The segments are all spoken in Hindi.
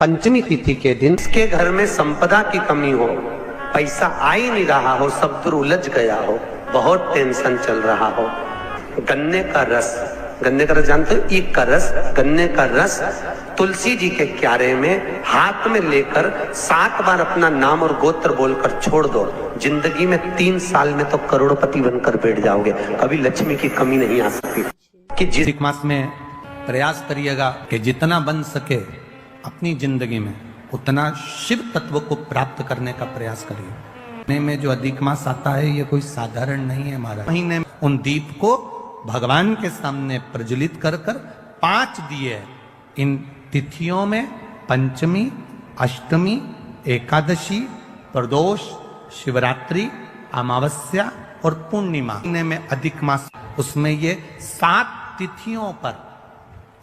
पंचमी तिथि के दिन इसके घर में संपदा की कमी हो, पैसा आ ही नहीं रहा हो, सब दूर उलझ गया हो, बहुत टेंशन चल रहा हो, गन्ने का रस जानते हो, ईख का रस, गन्ने का रस तुलसी जी के क्यारे में हाथ में लेकर 7 बार अपना नाम और गोत्र बोलकर छोड़ दो। जिंदगी में 3 साल में तो करोड़पति बनकर बैठ जाओगे, कभी लक्ष्मी की कमी नहीं आ सकती। कि जिस मास में प्रयास करिएगा कि जितना बन सके अपनी जिंदगी में उतना शिव तत्व को प्राप्त करने का प्रयास करिए। महीने में जो अधिक मास आता है ये कोई साधारण नहीं है महाराज। महीने में उन दीप को भगवान के सामने प्रज्वलित कर 5 दिए इन तिथियों में, पंचमी, अष्टमी, एकादशी, प्रदोष, शिवरात्रि, अमावस्या और पूर्णिमा। महीने में अधिक मास, उसमें ये 7 तिथियों पर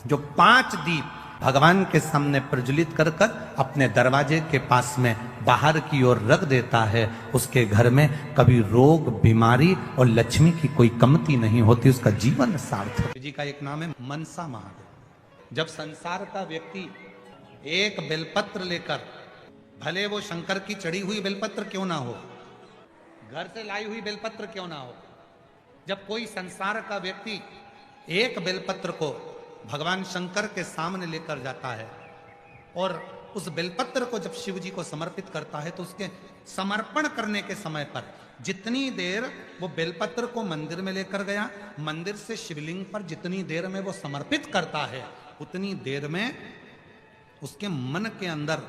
जो 5 दीप भगवान के सामने प्रज्वलित कर अपने दरवाजे के पास में बाहर की ओर रख देता है, उसके घर में कभी रोग, बीमारी और लक्ष्मी की कोई कमती नहीं होती, उसका जीवन सार्थक। जी का एक नाम है मनसा महादेव। जब संसार का व्यक्ति एक बेलपत्र लेकर, भले वो शंकर की चढ़ी हुई बेलपत्र क्यों ना हो, घर से लाई हुई बेलपत्र क्यों ना हो, जब कोई संसार का व्यक्ति एक बेलपत्र को भगवान शंकर के सामने लेकर जाता है और उस बेलपत्र को जब शिव जी को समर्पित करता है, तो उसके समर्पण करने के समय पर जितनी देर वो बेलपत्र को मंदिर में लेकर गया, मंदिर से शिवलिंग पर जितनी देर में वो समर्पित करता है, उतनी देर में उसके मन के अंदर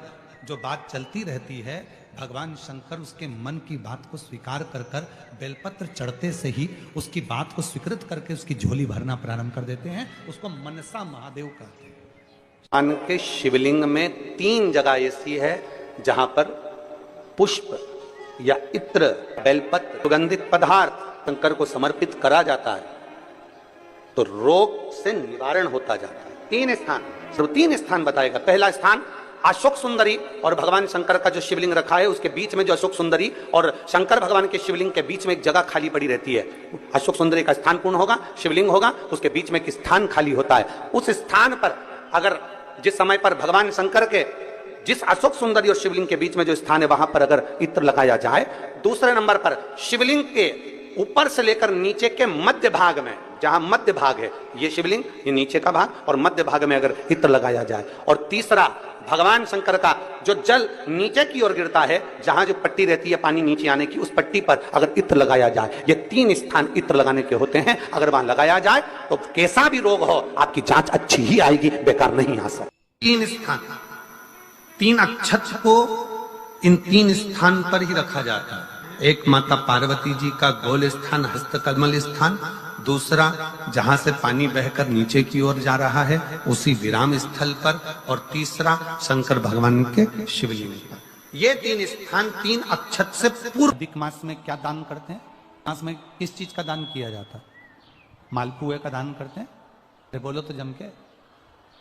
जो बात चलती रहती है, भगवान शंकर उसके मन की बात को स्वीकार कर बेलपत्र चढ़ते से ही उसकी बात को स्वीकृत करके उसकी झोली भरना प्रारंभ कर देते हैं। उसको मनसा महादेव कहते हैं। भगवान के शिवलिंग में 3 जगह ऐसी है जहां पर पुष्प या इत्र, बेलपत्र, सुगंधित पदार्थ शंकर को समर्पित करा जाता है तो रोग से निवारण होता जाता है। 3 स्थान, सिर्फ 3 स्थान बताएगा। पहला स्थान अशोक सुंदरी और भगवान शंकर का जो शिवलिंग रखा है उसके बीच में जो अशोक सुंदरी और शंकर भगवान के शिवलिंग के बीच में एक जगह खाली पड़ी रहती है। अशोक सुंदरी का स्थान पूर्ण होगा, शिवलिंग होगा, उसके बीच में एक स्थान खाली होता है। उस स्थान पर अगर जिस समय पर भगवान शंकर के जिस अशोक सुंदरी और शिवलिंग के बीच में जो स्थान है वहां पर अगर इत्र लगाया जाए, दूसरे नंबर पर शिवलिंग के ऊपर से लेकर नीचे के मध्य भाग में, जहां मध्य भाग है ये शिवलिंग, ये नीचे का भाग और मध्य भाग में अगर इत्र लगाया जाए, और तीसरा भगवान शंकर का जो जल नीचे की ओर गिरता है, जहां जो पट्टी रहती है पानी नीचे आने की, उस पट्टी पर अगर इत्र लगाया जाए, ये 3 स्थान इत्र लगाने के होते हैं। अगर वहां लगाया जाए तो कैसा भी रोग हो आपकी जांच अच्छी ही आएगी, बेकार नहीं आ सकती। 3 स्थान, 3 अक्षत को इन 3 स्थान पर ही रखा जाता है। एक माता पार्वती जी का गोल स्थान, हस्तकमल स्थान, दूसरा जहां से पानी बहकर नीचे की ओर जा रहा है उसी विराम स्थल पर, और तीसरा शंकर भगवान के शिवलिंग पर। ये 3 स्थान 3 अक्षत से पूर्व। अधिक मास में क्या दान करते हैं? मास में किस चीज का दान किया जाता है? मालपुए का दान करते हैं। अरे बोलो तो जम के,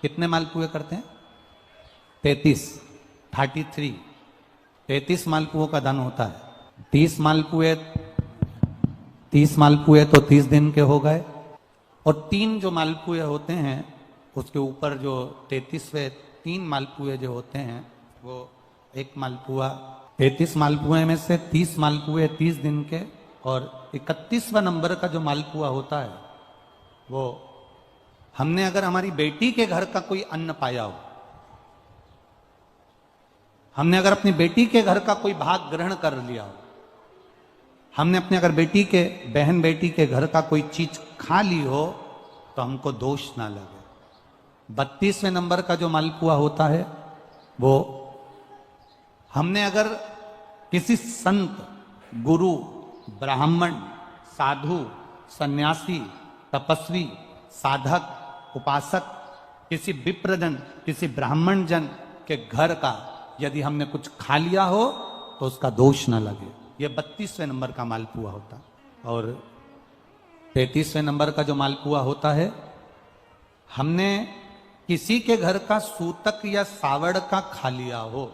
कितने मालपुए करते हैं? 33 मालपुओं का दान होता है। 30 मालपुए तो 30 दिन के हो गए, और 3 जो मालपुए होते हैं उसके ऊपर जो 33वें 3 मालपुए जो होते हैं वो एक मालपुआ, 33 मालपुए में से 30 मालपुए 30 दिन के, और 31वां नंबर का जो मालपुआ होता है वो हमने अगर हमारी बेटी के घर का कोई अन्न पाया हो, हमने अगर अपनी बेटी के घर का कोई भाग ग्रहण कर लिया हो, हमने अपने अगर बेटी के बहन बेटी के घर का कोई चीज खा ली हो तो हमको दोष ना लगे। 32वें नंबर का जो मालपुआ होता है वो हमने अगर किसी संत, गुरु, ब्राह्मण, साधु, सन्यासी, तपस्वी, साधक, उपासक, किसी विप्रजन, किसी ब्राह्मण जन के घर का यदि हमने कुछ खा लिया हो तो उसका दोष ना लगे। ये 32वें नंबर का मालपुआ होता है। और 33वें नंबर का जो मालपुआ होता है, हमने किसी के घर का सूतक या सावड़ का खा लिया हो।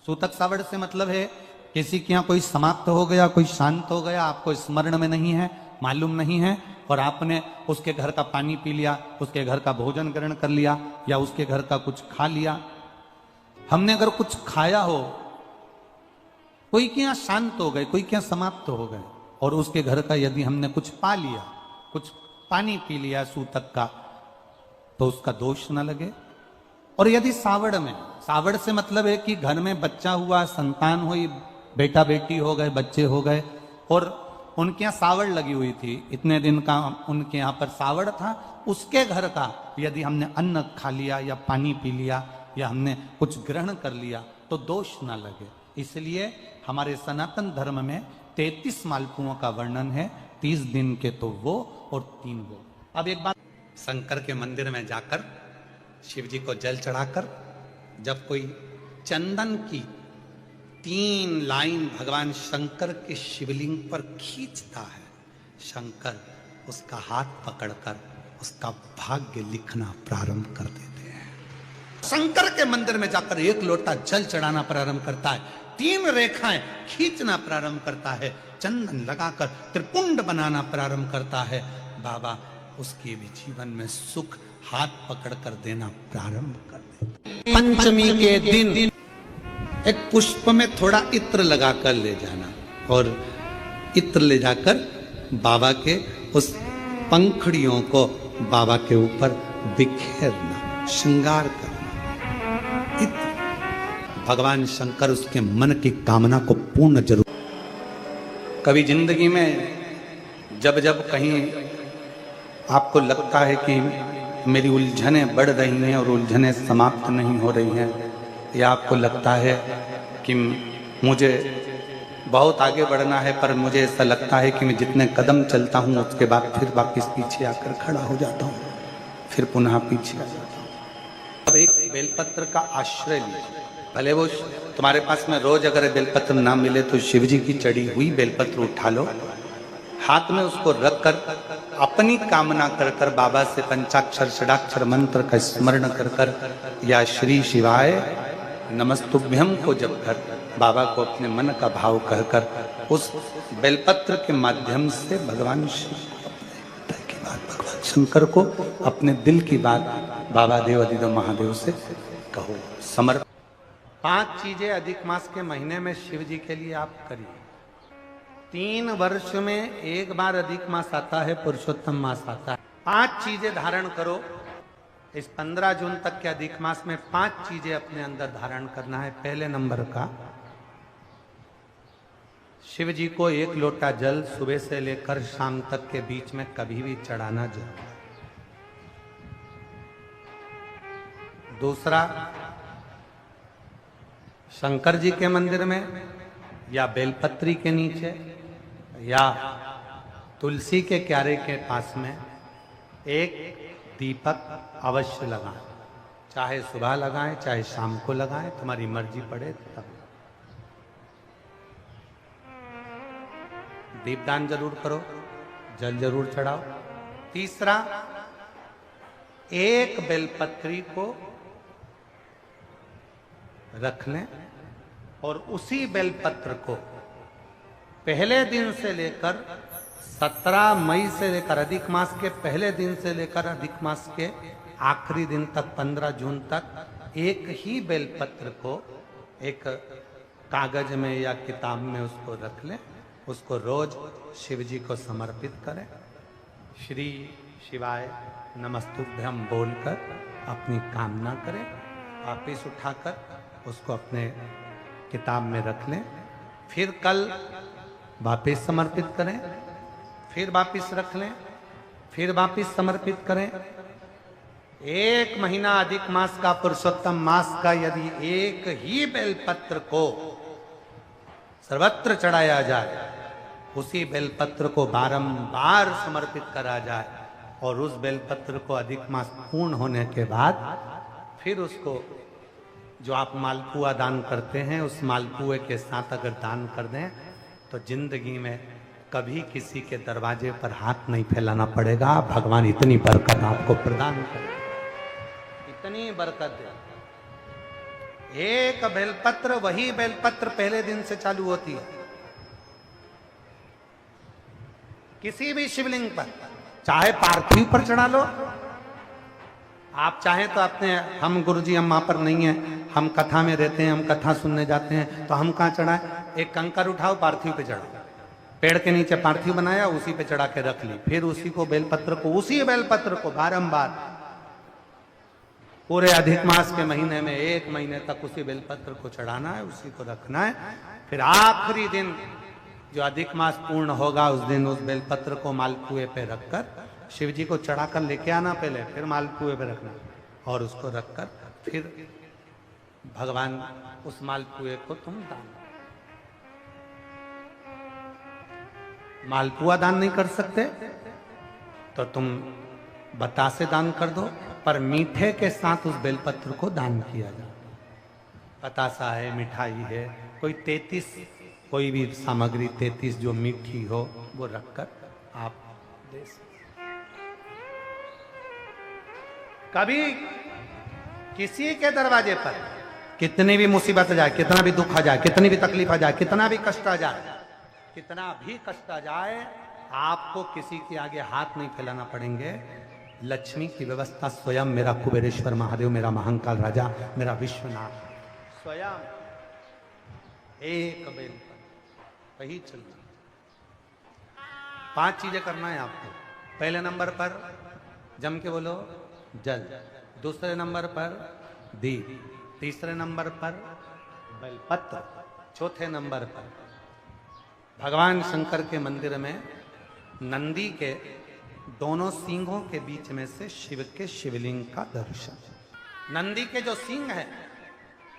सूतक सावड़ से मतलब है किसी के यहाँ कोई समाप्त हो गया, कोई शांत हो गया, आपको स्मरण में नहीं है, मालूम नहीं है और आपने उसके घर का पानी पी लिया, उसके घर का भोजन ग्रहण कर लिया या उसके घर का कुछ खा लिया। हमने अगर कुछ खाया हो, कोई क्या शांत हो गए, कोई क्या समाप्त हो गए, और उसके घर का यदि हमने कुछ पा लिया, कुछ पानी पी लिया सूतक का, तो उसका दोष न लगे। और यदि सावड़ में, सावड़ से मतलब है कि घर में बच्चा हुआ, संतान हुई, बेटा बेटी हो गए, बच्चे हो गए, और उनके यहाँ सावड़ लगी हुई थी, इतने दिन का उनके यहाँ पर सावड़ था, उसके घर का यदि हमने अन्न खा लिया या पानी पी लिया या हमने कुछ ग्रहण कर लिया तो दोष ना लगे। इसलिए हमारे सनातन धर्म में 33 मालपुओं का वर्णन है, 30 दिन के तो वो और 3 वो। अब एक बात, शंकर के मंदिर में जाकर शिव जी को जल चढ़ाकर जब कोई चंदन की 3 लाइन भगवान शंकर के शिवलिंग पर खींचता है, शंकर उसका हाथ पकड़कर उसका भाग्य लिखना प्रारंभ कर देते हैं। शंकर के मंदिर में जाकर 1 लोटा जल चढ़ाना प्रारंभ करता है, 3 रेखाएं खींचना प्रारंभ करता है, चंदन लगाकर त्रिपुंड बनाना प्रारंभ करता है, बाबा उसके भी जीवन में सुख हाथ पकड़कर देना प्रारंभ कर देते। पंचमी के दिन एक पुष्प में थोड़ा इत्र लगाकर ले जाना और इत्र ले जाकर बाबा के उस पंखड़ियों को बाबा के ऊपर बिखेरना, श्रृंगार करना। इत्र भगवान शंकर उसके मन की कामना को पूर्ण जरूर। कभी जिंदगी में जब जब कहीं आपको लगता है कि मेरी उलझनें बढ़ रही हैं और उलझनें समाप्त नहीं हो रही हैं, या आपको लगता है कि मुझे बहुत आगे बढ़ना है पर मुझे ऐसा लगता है कि मैं जितने कदम चलता हूँ उसके बाद फिर वापस पीछे आकर खड़ा हो जाता हूँ, फिर पुनः पीछे आ जाता हूँ। अब एक बेलपत्र का आश्रय लीजिए, भले वो तुम्हारे पास में रोज अगर बेलपत्र ना मिले तो शिव जी की चढ़ी हुई बेलपत्र उठा लो, हाथ में उसको रखकर अपनी कामना कर कर बाबा से पंचाक्षर षडाक्षर मंत्र का स्मरण कर कर या श्री शिवाय नमस्तुभ्यम को जब कर बाबा को अपने मन का भाव कहकर उस बेलपत्र के माध्यम से भगवान शिव को अपने की बात, भगवान शंकर को अपने दिल की बात बाबा देवाधिदेव महादेव से कहो, समर्पण। 5 चीजें अधिक मास के महीने में शिव जी के लिए आप करिए। 3 वर्ष में 1 बार अधिक मास आता है, पुरुषोत्तम मास आता है। 5 चीजें धारण करो। इस 15 जून तक के अधिक मास में 5 चीजें अपने अंदर धारण करना है। पहले नंबर का, शिव जी को 1 लोटा जल सुबह से लेकर शाम तक के बीच में कभी भी चढ़ाना जरूर। दूसरा, शंकर जी के मंदिर में या बेलपत्री के नीचे या तुलसी के क्यारे के पास में एक दीपक अवश्य लगाएं, चाहे सुबह लगाएं चाहे शाम को लगाएं, तुम्हारी मर्जी पड़े तब। दीपदान जरूर करो, जल जरूर चढ़ाओ। तीसरा, एक बेलपत्री को रख लें और उसी बेलपत्र को पहले दिन से लेकर 17 मई से लेकर अधिक मास के पहले दिन से लेकर अधिक मास के आखिरी दिन तक 15 जून तक एक ही बेलपत्र को एक कागज में या किताब में उसको रख लें, उसको रोज शिव जी को समर्पित करें। श्री शिवाय नमस्तुभ्यम बोलकर अपनी कामना करें, वापिस उठाकर उसको अपने किताब में रख लें, फिर कल वापिस समर्पित करें, फिर वापिस रख लें, फिर वापिस समर्पित करें। 1 महीना अधिक मास का, पुरुषोत्तम मास का यदि एक ही बेलपत्र को सर्वत्र चढ़ाया जाए, उसी बेलपत्र को बारंबार समर्पित करा जाए और उस बेलपत्र को अधिक मास पूर्ण होने के बाद फिर उसको जो आप मालपुआ दान करते हैं उस मालपुए के साथ अगर दान कर दें तो जिंदगी में कभी किसी के दरवाजे पर हाथ नहीं फैलाना पड़ेगा। भगवान इतनी बरकत आपको प्रदान करे, इतनी बरकत दे। एक बेलपत्र, वही बेलपत्र पहले दिन से चालू होती है। किसी भी शिवलिंग पर, चाहे पार्थिव पर चढ़ा लो, आप चाहें तो अपने, हम गुरुजी हम वहां पर नहीं है, हम कथा में रहते हैं, हम कथा सुनने जाते हैं, तो हम कहाँ चढ़ाएं? एक कंकर उठाओ, पार्थिव पे चढ़ाओ, पेड़ के नीचे पार्थिव बनाया, उसी पे चढ़ा के रख ली, फिर उसी को बेलपत्र को, उसी बेलपत्र को बारंबार पूरे अधिक मास के महीने में 1 महीने तक उसी बेलपत्र को चढ़ाना है, उसी को रखना है। फिर आखिरी दिन जो अधिक मास पूर्ण होगा, उस दिन उस बेलपत्र को मालपुए पे रखकर शिव जी को चढ़ाकर लेके आना पहले, फिर मालपुए पे रखना, और उसको रखकर फिर भगवान उस मालपुए को तुम दान, मालपुआ दान नहीं कर सकते तो तुम बतासे दान कर दो, पर मीठे के साथ उस बेलपत्र को दान किया जाए। बतासा है, मिठाई है, कोई 33 कोई भी सामग्री 33 जो मीठी हो वो रखकर आप दे सकते। कभी किसी के दरवाजे पर कितनी भी मुसीबत आ जाए, कितना भी दुख आ जाए, कितनी भी तकलीफ आ जाए, कितना भी कष्ट आ जाए, कितना भी कष्ट आ जाए, आपको किसी के आगे हाथ नहीं फैलाना पड़ेंगे। लक्ष्मी की व्यवस्था स्वयं मेरा कुबेरेश्वर महादेव, मेरा महाकाल राजा, मेरा विश्वनाथ स्वयं एक बेल वही चलना। 5 चीजें करना है आपको। पहले नंबर पर जम के बोलो जल, दूसरे नंबर पर दीप, तीसरे नंबर पर बेलपत्र, चौथे नंबर पर भगवान शंकर के मंदिर में नंदी के दोनों सींगों के बीच में से शिव के शिवलिंग का दर्शन। नंदी के जो सींग है,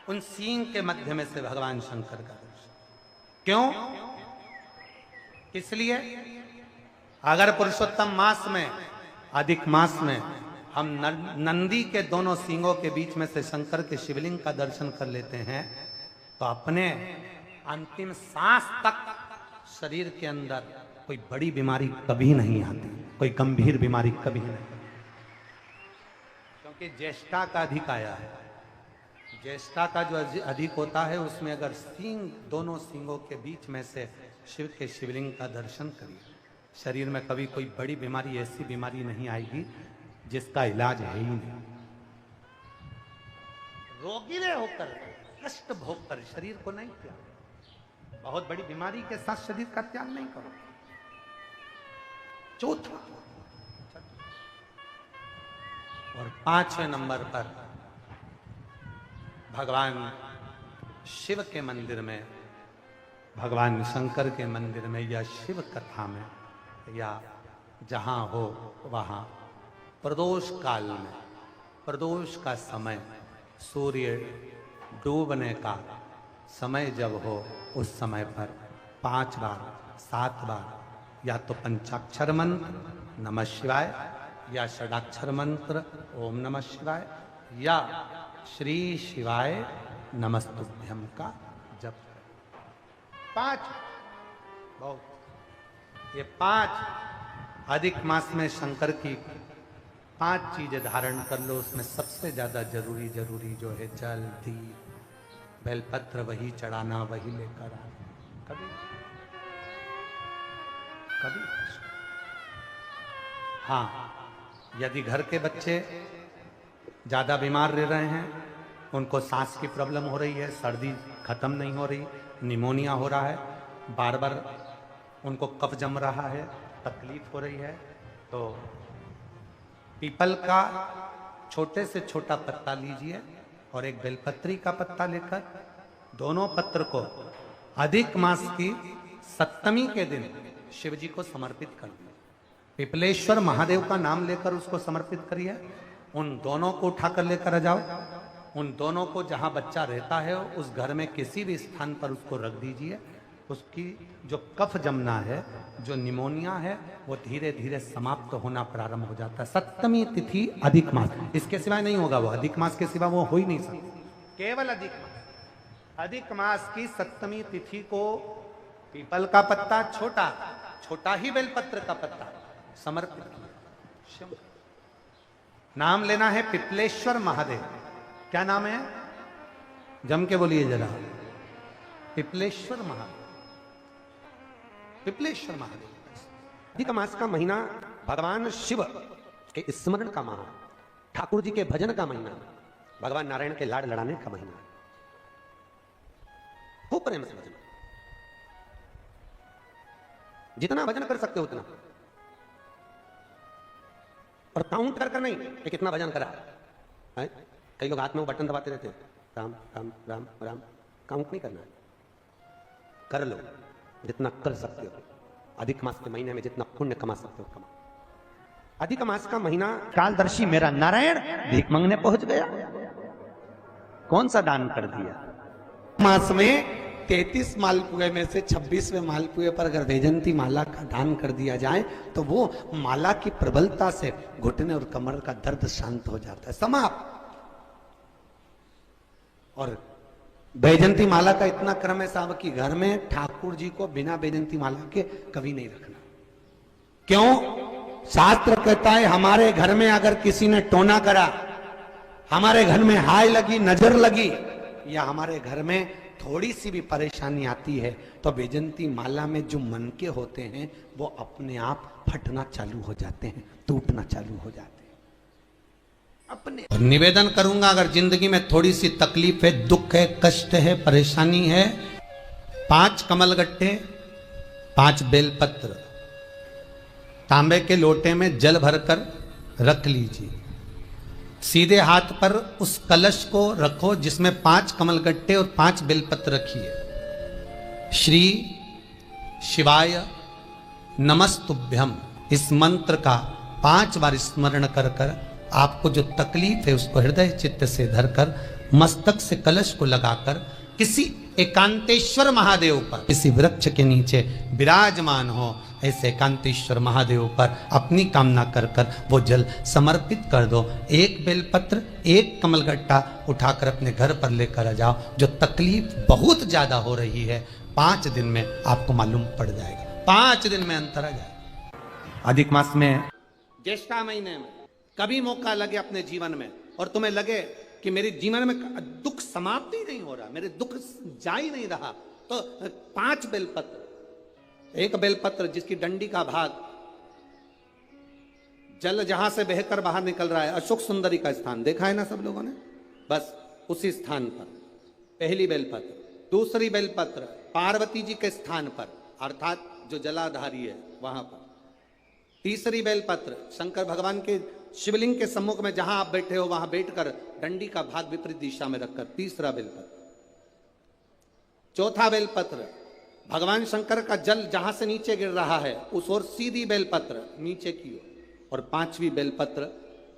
उन सींग के मध्य में से भगवान शंकर का दर्शन। क्यों? इसलिए अगर पुरुषोत्तम मास में, अधिक मास में हम नंदी के दोनों सींगों के बीच में से शंकर के शिवलिंग का दर्शन कर लेते हैं, तो अपने अंतिम सांस तक शरीर के अंदर कोई बड़ी बीमारी कभी नहीं आती, कोई गंभीर बीमारी कभी नहीं, क्योंकि ज्येष्ठा का अधिक आया है। ज्येष्ठा का जो अधिक होता है, उसमें अगर सींग, दोनों सींगों के बीच में से शिव के शिवलिंग का दर्शन करिए, शरीर में कभी कोई बड़ी बीमारी, ऐसी बीमारी नहीं आएगी जिसका इलाज है ही नहीं। रोगी होकर, कष्ट भोग कर शरीर को नहीं त्याग, बहुत बड़ी बीमारी के साथ शरीर का त्याग नहीं करो। चौथा और 5वें नंबर पर भगवान शिव के मंदिर में, भगवान शंकर के मंदिर में, या शिव कथा में, या जहां हो वहां प्रदोष काल में, प्रदोष का समय, सूर्य डूबने का समय जब हो, उस समय पर 5 बार 7 बार या तो पंचाक्षर मंत्र नमः शिवाय, या षडाक्षर मंत्र ओम नमः शिवाय, या श्री शिवाय नमस्तुभ्यम का जप। 5 बहुत, ये 5 अधिक मास में शंकर की 5 चीजें धारण कर लो। उसमें सबसे ज्यादा जरूरी जो है जल, दीप, बेलपत्र, वही चढ़ाना, वही लेकर आना। कभी कभी हाँ, यदि घर के बच्चे ज्यादा बीमार रह रहे हैं, उनको सांस की प्रॉब्लम हो रही है, सर्दी खत्म नहीं हो रही, निमोनिया हो रहा है, बार बार उनको कफ जम रहा है, तकलीफ हो रही है, तो पीपल का छोटे से छोटा पत्ता लीजिए और एक बेलपत्री का पत्ता लेकर दोनों पत्र को अधिक मास की 7वीं के दिन शिव जी को समर्पित कर दिए। पिपलेश्वर महादेव का नाम लेकर उसको समर्पित करिए। उन दोनों को उठाकर लेकर आ जाओ, उन दोनों को जहां बच्चा रहता है उस घर में किसी भी स्थान पर उसको रख दीजिए। उसकी जो कफ जमना है, जो निमोनिया है, वो धीरे धीरे समाप्त होना प्रारंभ हो जाता है। 7वीं तिथि अधिक मास, इसके सिवाय नहीं होगा वो, अधिक मास के सिवा वो हो ही नहीं सकता, केवल अधिक मास। अधिक मास की 7वीं तिथि को पीपल का पत्ता, छोटा ही बेलपत्र का पत्ता समर्पित किया। नाम लेना है पिपलेश्वर महादेव। क्या नाम है? जम के बोलिए जरा, पिपलेश्वर महादेव। पिपलेश्वर महादेव अधिक मास का महीना भगवान शिव के स्मरण का माह, ठाकुर जी के भजन का महीना, भगवान नारायण के लाड़ लड़ाने का महीना। खूब प्रेम से भजन, जितना भजन कर सकते हो उतना, और काउंट कर नहीं कि कितना भजन करा है। कई लोग हाथ में वो बटन दबाते रहते हैं, राम राम राम राम। काउंट नहीं करना है, कर लो जितना कर सकते हो। अधिक मास के महीने में जितना पुण्य कमा सकते हो कमा। अधिक मास का महीना, कालदर्शी मेरा नारायण भीख मांगने पहुंच गया, कौन सा दान कर दिया। मास में 33 मालपुए में से 26वें मालपुए पर अगर वैजंती माला का दान कर दिया जाए तो वो माला की प्रबलता से घुटने और कमर का दर्द शांत हो जाता है, समाप्त। और वैजंती माला का इतना क्रम है साहब कि घर में ठाकुर जी को बिना वैजंती माला के कभी नहीं रखना। क्यों? शास्त्र कहता है हमारे घर में अगर किसी ने टोना करा, हमारे घर में हाय लगी, नजर लगी, या हमारे घर में थोड़ी सी भी परेशानी आती है तो वैजंती माला में जो मन के होते हैं वो अपने आप फटना चालू हो जाते हैं, टूटना चालू हो जाते हैं अपने। और निवेदन करूंगा, अगर जिंदगी में थोड़ी सी तकलीफ है, दुख है, कष्ट है, परेशानी है, 5 कमलगट्टे, 5 बेलपत्र तांबे के लोटे में जल भरकर रख लीजिए। सीधे हाथ पर उस कलश को रखो जिसमें 5 कमलगट्टे और 5 बेलपत्र रखिए। श्री शिवाय नमस्तुभ्यम, इस मंत्र का 5 बार स्मरण कर कर आपको जो तकलीफ है उसको हृदय चित्त से धरकर मस्तक से कलश को लगाकर किसी एकांतेश्वर महादेव पर, किसी वृक्ष के नीचे विराजमान हो, ऐसे एकांतेश्वर महादेव पर अपनी कामना कर कर वो जल समर्पित कर दो। 1 बेलपत्र, 1 कमलगट्टा उठाकर अपने घर पर लेकर आ जाओ। जो तकलीफ बहुत ज्यादा हो रही है 5 दिन में आपको मालूम पड़ जाएगा, 5 दिन में अंतर आ जाएगा। अधिक मास में, ज्येष्ठा महीने में कभी मौका लगे अपने जीवन में और तुम्हें लगे कि मेरे जीवन में दुख समाप्त ही नहीं हो रहा, मेरे दुख जा ही नहीं रहा, तो 5 बेलपत्र, 1 बेलपत्र जिसकी डंडी का भाग जल जहां से बहकर बाहर निकल रहा है, अशोक सुंदरी का स्थान देखा है ना सब लोगों ने, बस उसी स्थान पर पहली बेलपत्र। दूसरी बेलपत्र पार्वती जी के स्थान पर, अर्थात जो जलाधारी है वहां पर। तीसरी बेलपत्र शंकर भगवान के शिवलिंग के सम्मुख में जहां आप बैठे हो वहां बैठकर डंडी का भाग विपरीत दिशा में रखकर, तीसरा बेलपत्र। चौथा बेलपत्र भगवान शंकर का जल जहां से नीचे गिर रहा है उस ओर सीधी बेलपत्र नीचे की ओर। और 5वीं बेलपत्र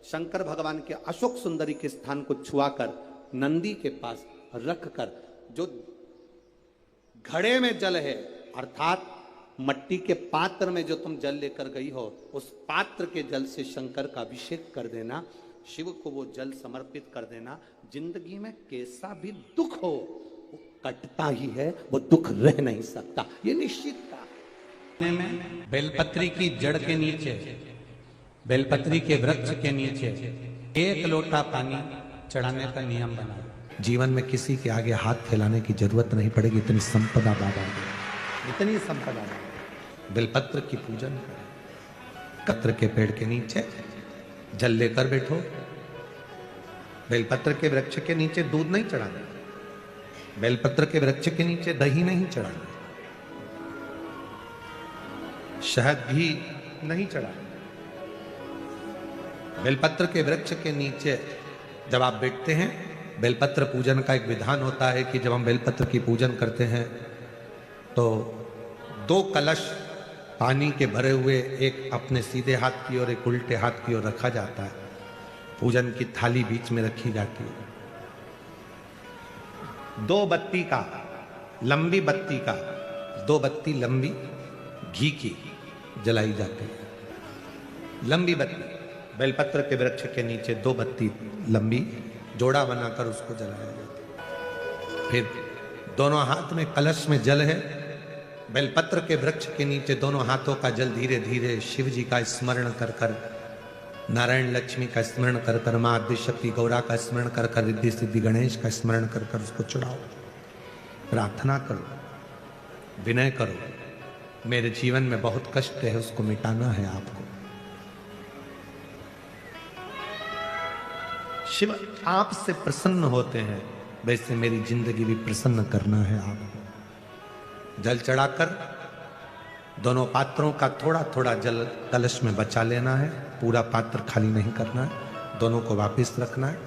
शंकर भगवान के अशोक सुंदरी के स्थान को छुआकर नंदी के पास रखकर, जो घड़े में जल है अर्थात मट्टी के पात्र में जो तुम जल लेकर गई हो उस पात्र के जल से शंकर का अभिषेक कर देना, शिव को वो जल समर्पित कर देना। जिंदगी में कैसा भी दुख हो वो कटता ही है, वो दुख रह नहीं सकता, ये निश्चित था। बेलपत्री की जड़ के नीचे, बेलपत्री के वृक्ष के नीचे 1 लोटा पानी चढ़ाने का नियम बना। जीवन में किसी के आगे हाथ फैलाने की जरूरत नहीं पड़ेगी, इतनी संपदा बाबा, इतनी संपदा। बेलपत्र की पूजन करें, कत्र के पेड़ के नीचे जल लेकर बैठो। बेलपत्र के वृक्ष के नीचे दूध नहीं चढ़ाना, बेलपत्र के वृक्ष के नीचे दही नहीं चढ़ाना, शहद भी नहीं चढ़ाना। बेलपत्र के वृक्ष के नीचे जब आप बैठते हैं, बेलपत्र पूजन का एक विधान होता है कि जब हम बेलपत्र की पूजन करते हैं तो 2 कलश पानी के भरे हुए, एक अपने सीधे हाथ की ओर, एक उल्टे हाथ की ओर रखा जाता है। पूजन की थाली बीच में रखी जाती है। 2 बत्ती का, लंबी बत्ती का, 2 बत्ती लंबी घी की जलाई जाती है। लंबी बत्ती बेलपत्र के वृक्ष के नीचे 2 बत्ती लंबी जोड़ा बनाकर उसको जलाया जाता है। फिर दोनों हाथ में कलश में जल है, बेलपत्र के वृक्ष के नीचे दोनों हाथों का जल धीरे धीरे शिव जी का स्मरण कर कर, नारायण लक्ष्मी का स्मरण कर कर, माँ आदिशक्ति गौरा का स्मरण कर कर, रिद्धि सिद्धि गणेश का स्मरण कर कर उसको चढ़ाओ। प्रार्थना करो, विनय करो, मेरे जीवन में बहुत कष्ट है, उसको मिटाना है आपको। शिव आपसे प्रसन्न होते हैं, वैसे मेरी जिंदगी भी प्रसन्न करना है आपको। जल चढ़ाकर दोनों पात्रों का थोड़ा थोड़ा जल कलश में बचा लेना है, पूरा पात्र खाली नहीं करना है, दोनों को वापस रखना है।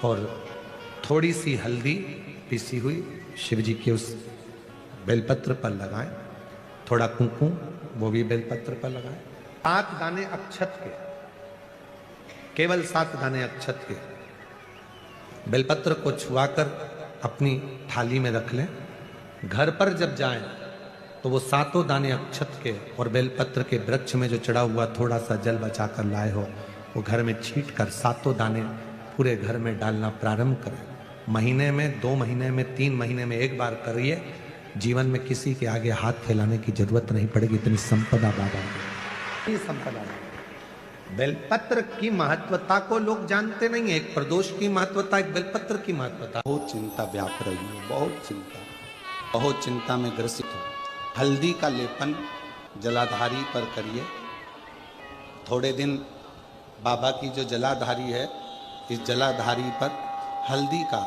और थोड़ी सी हल्दी पिसी हुई शिव जी के उस बेलपत्र पर लगाएं, थोड़ा कुंकुम वो भी बेलपत्र पर लगाएं। 7 दाने अक्षत के, केवल 7 दाने अक्षत के बेलपत्र को छुआकर अपनी थाली में रख लें। घर पर जब जाएं तो वो 7 दाने अक्षत के और बेलपत्र के वृक्ष में जो चढ़ा हुआ थोड़ा सा जल बचाकर लाए हो, वो घर में छींट कर 7 दाने पूरे घर में डालना प्रारंभ करें। महीने में, 2 महीने में, 3 महीने में एक बार करिए। जीवन में किसी के आगे हाथ फैलाने की जरूरत नहीं पड़ेगी, इतनी संपदा बाबा की संपदा। बेलपत्र की महत्वता को लोग जानते नहीं है। एक प्रदोष की महत्वता, एक बेलपत्र की महत्वता। बहुत चिंता व्याप रही है, बहुत चिंता में ग्रसित हो। हल्दी का लेपन जलाधारी पर करिए। थोड़े दिन बाबा की जो जलाधारी है, इस जलाधारी पर हल्दी का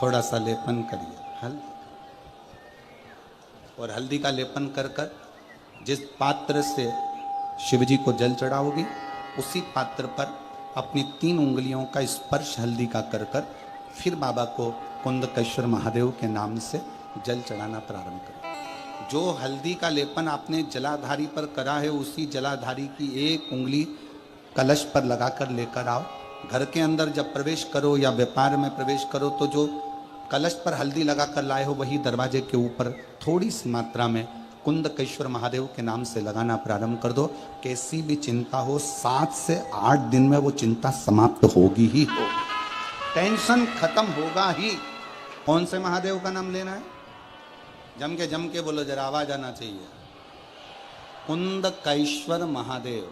थोड़ा सा लेपन करिए। हल्दी और हल्दी का लेपन कर कर जिस पात्र से शिव जी को जल चढ़ाओगी, उसी पात्र पर अपनी 3 उंगलियों का स्पर्श हल्दी का कर कर फिर बाबा को कुंदकेश्वर महादेव के नाम से जल चढ़ाना प्रारंभ करें। जो हल्दी का लेपन आपने जलाधारी पर करा है, उसी जलाधारी की 1 उंगली कलश पर लगाकर लेकर आओ। घर के अंदर जब प्रवेश करो या व्यापार में प्रवेश करो, तो जो कलश पर हल्दी लगाकर लाए हो, वही दरवाजे के ऊपर थोड़ी सी मात्रा में कुंदकेश्वर महादेव के नाम से लगाना प्रारंभ कर दो। कैसी भी चिंता हो, 7 से 8 दिन में वो चिंता समाप्त होगी ही हो, टेंशन खत्म होगा ही। कौन से महादेव का नाम लेना है? जम के बोलो जरा, आवाज आना चाहिए। कुंदकेश्वर महादेव।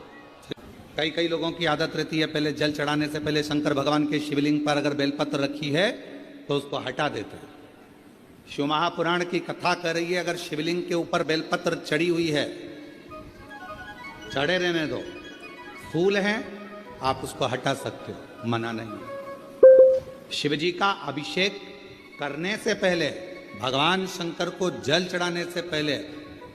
कई लोगों की आदत रहती है, पहले जल चढ़ाने से पहले शंकर भगवान के शिवलिंग पर अगर बेलपत्र रखी है तो उसको हटा देते हैं। शिव महापुराण की कथा कर रही है, अगर शिवलिंग के ऊपर बेलपत्र चढ़ी हुई है, चढ़े रहने दो। फूल है, आप उसको हटा सकते हो, मना नहीं। शिव जी का अभिषेक करने से पहले, भगवान शंकर को जल चढ़ाने से पहले,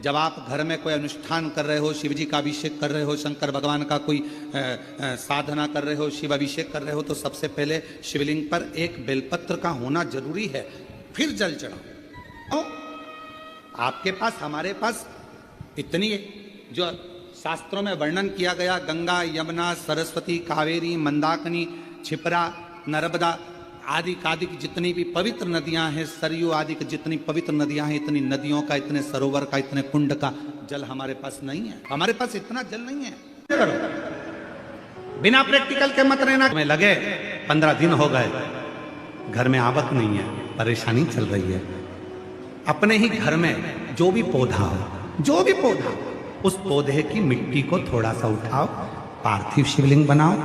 जब आप घर में कोई अनुष्ठान कर रहे हो, शिव जी का अभिषेक कर रहे हो, शंकर भगवान का कोई साधना कर रहे हो, शिव अभिषेक कर रहे हो, तो सबसे पहले शिवलिंग पर एक बेलपत्र का होना जरूरी है, फिर जल चढ़ाओ। आपके पास, हमारे पास इतनी जो शास्त्रों में वर्णन किया गया, गंगा, यमुना, सरस्वती, कावेरी, मंदाकिनी, क्षिप्रा, नर्मदा आदि की जितनी भी पवित्र नदियां हैं, सरयू आदि की जितनी पवित्र नदियां हैं, इतनी नदियों का, इतने सरोवर का, इतने कुंड का जल हमारे पास नहीं है। हमारे पास इतना जल नहीं है। बिना प्रैक्टिकल के मत रहना। में लगे 15 दिन हो गए, घर में आवक नहीं है, परेशानी चल रही है। अपने ही घर में जो भी पौधा हो, उस पौधे की मिट्टी को थोड़ा सा उठाओ, पार्थिव शिवलिंग बनाओ,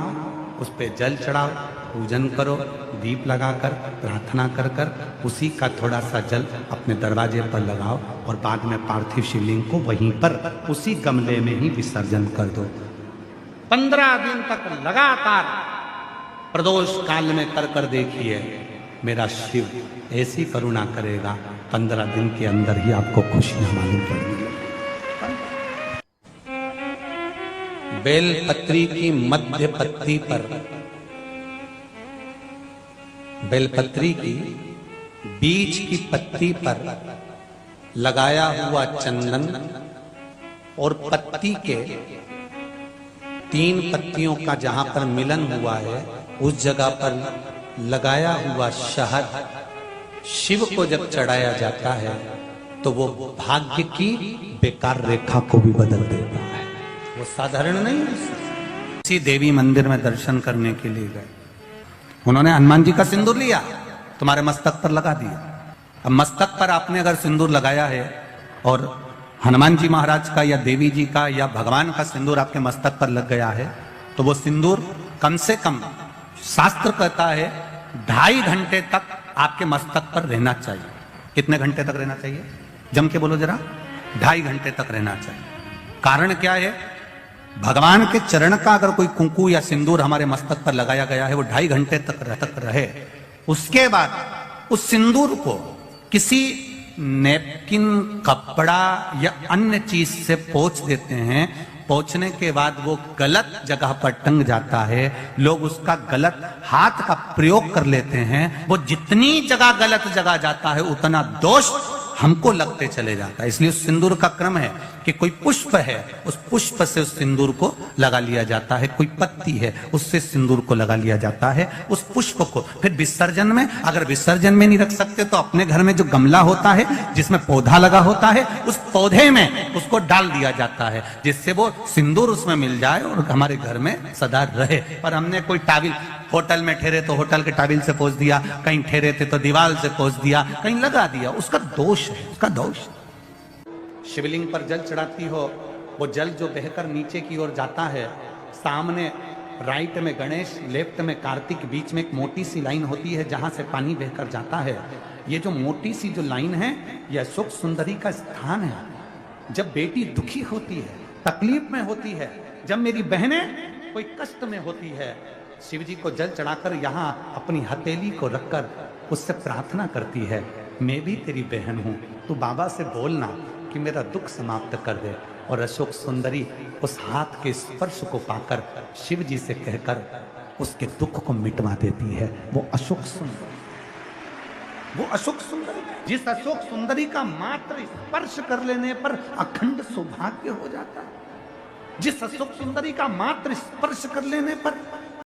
उस पे जल चढ़ाओ, पूजन करो, दीप लगाकर प्रार्थना कर कर उसी का थोड़ा सा जल अपने दरवाजे पर लगाओ और बाद में पार्थिव शिवलिंग को वहीं पर उसी गमले में ही विसर्जन कर दो। 15 दिन तक लगातार प्रदोष काल में कर देखिए, मेरा शिव ऐसी करुणा करेगा, 15 दिन के अंदर ही आपको खुशियां मालूम पड़ेगी। बेलपत्री की मध्य पत्ती पर, बेलपत्री की बीच की पत्ती पर लगाया हुआ चंदन और पत्ती के 3 पत्तियों का जहां पर मिलन हुआ है, उस जगह पर लगाया हुआ शहद शिव को जब चढ़ाया जाता है तो वो भाग्य की बेकार रेखा को भी बदल देता है। वो साधारण नहीं है। किसी देवी मंदिर में दर्शन करने के लिए गए, उन्होंने हनुमान जी का सिंदूर लिया, तुम्हारे मस्तक पर लगा दिया। अब मस्तक पर आपने अगर सिंदूर लगाया है और हनुमान जी महाराज का या देवी जी का या भगवान का सिंदूर आपके मस्तक पर लग गया है, तो वो सिंदूर कम से कम, शास्त्र कहता है 2.5 घंटे तक आपके मस्तक पर रहना चाहिए। कितने घंटे तक रहना चाहिए? जम के बोलो जरा। 2.5 घंटे तक रहना चाहिए। कारण क्या है? भगवान के चरण का अगर कोई कुंकू या सिंदूर हमारे मस्तक पर लगाया गया है, वो 2.5 घंटे तक रहे। उसके बाद उस सिंदूर को किसी नैपकिन, कपड़ा या अन्य चीज से पोंछ देते हैं। पोंछने के बाद वो गलत जगह पर टंग जाता है, लोग उसका गलत हाथ का प्रयोग कर लेते हैं। वो जितनी जगह गलत जगह जाता है उतना दोष हमको लगते चले जाता है। इसलिए उस सिंदूर का क्रम है कि कोई पुष्प है, उस पुष्प से उस सिंदूर को लगा लिया जाता है, कोई पत्ती है उससे सिंदूर को लगा लिया जाता है, उस पुष्प को। फिर विसर्जन में, अगर विसर्जन में नहीं रख सकते तो अपने घर में जो गमला होता है जिसमें पौधा लगा होता है, उस पौधे में उसको डाल दिया जाता है, जिससे वो सिंदूर उसमें मिल जाए और हमारे घर में सदा रहे। पर हमने कोई टाविल, होटल में ठहरे तो होटल के टाविल से पोंछ दिया, कहीं ठहरे थे तो दीवार से पोंछ दिया, कहीं लगा दिया, उसका दोष है, उसका दोष। शिवलिंग पर जल चढ़ाती हो, वो जल जो बहकर नीचे की ओर जाता है, सामने राइट में गणेश, लेफ्ट में कार्तिक, बीच में एक मोटी सी लाइन होती है जहां से पानी बहकर जाता है। ये जो मोटी सी जो लाइन है, यह अशोक सुंदरी का स्थान है। जब बेटी दुखी होती है, तकलीफ में होती है, जब मेरी बहनें कोई कष्ट में होती है, शिव जी को जल चढ़ाकर यहाँ अपनी हथेली को रखकर उससे प्रार्थना करती है, मैं भी तेरी बहन हूं, तू बाबा से बोलना कि मेरा दुख समाप्त कर दे। और अशोक सुंदरी उस हाथ के स्पर्श को पाकर शिव जी से कहकर उसके दुख को मिटवा देती है। वो अशोक सुंदरी, वो अशोक सुंदरी, जिस अशोक सुंदरी का मात्र स्पर्श कर लेने पर अखंड सौभाग्य हो जाता है, जिस अशोक सुंदरी का मात्र स्पर्श कर लेने पर